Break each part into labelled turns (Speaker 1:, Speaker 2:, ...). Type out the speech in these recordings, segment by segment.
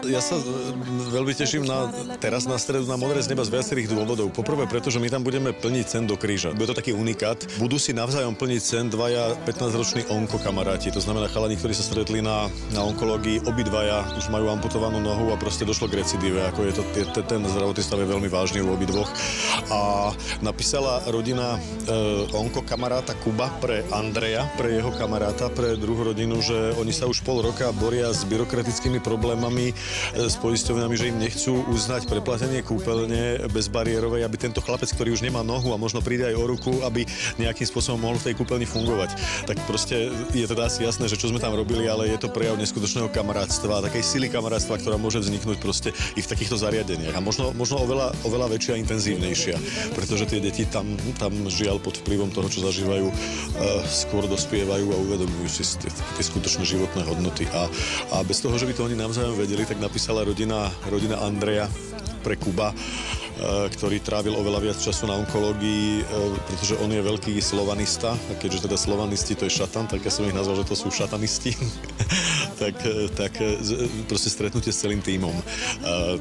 Speaker 1: Ja sa veľmi teším teraz na stredu na Modré z neba z viacerých dôvodov. Poprvé, pretože my tam budeme plniť sen do kríža. Bude to taký unikát. Budú si navzájom plniť sen dvaja 15-roční onkokamaráti. To znamená chalani, ktorí sa stretli na onkológii. Obidvaja už majú amputovanú nohu a proste došlo k recidíve. Ako je to, ten zdravotný stav je veľmi vážny u obidvoch. A napísala rodina onkokamaráta Kuba pre Andreja, pre jeho kamaráta, pre druhú rodinu, že oni sa už pol roka boria s byrokratickými problémami, s poisťovňami, že im nechcú uznať preplatenie kúpeľne bezbariérovej, aby tento chlapec, ktorý už nemá nohu a možno príde aj o ruku, aby nejakým spôsobom mohol v tej kúpeľni fungovať. Tak proste je teda asi jasné, že čo sme tam robili, ale je to prejav neskutočného kamarátstva, takej sily kamarátstva, ktorá môže vzniknúť proste i v takýchto zariadeniach. A možno oveľa väčšia a intenzívnejšia, pretože tie deti tam žiaľ pod vplyvom toho, čo zažívajú, skôr dospievajú a uvedomujú si tie skutočné životné hodnoty. A bez toho, že by to oni navzájom vedeli, tak napísala rodina Andreja pre Kuba, ktorý trávil oveľa viac času na onkológii, pretože on je veľký slovanista, a keďže teda slovanisti to je šatan, tak ja som ich nazval, že to sú šatanisti, tak proste stretnutie s celým tímom.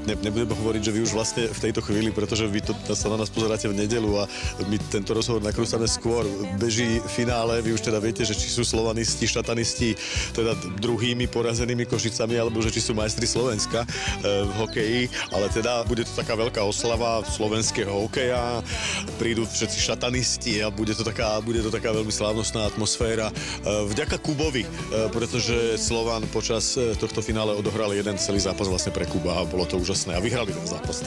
Speaker 1: Nebudem hovoriť, že vy už vlastne v tejto chvíli, pretože vy sa na nás pozeráte v nedeľu a my tento rozhovor nakrúcame skôr, beží finále, vy už teda viete, že či sú slovanisti, šatanisti, teda druhými porazenými Košicami, alebo že či sú majstri Slovenska v hokeji, ale teda bude to taká veľká oslava slovenského hokeja, prídu všetci šatanisti a bude to taká veľmi slávnostná atmosféra. Vďaka Kubovi, pretože Slovan počas tohto finále odohral jeden celý zápas vlastne pre Kuba a bolo to úžasné a vyhrali ten zápas.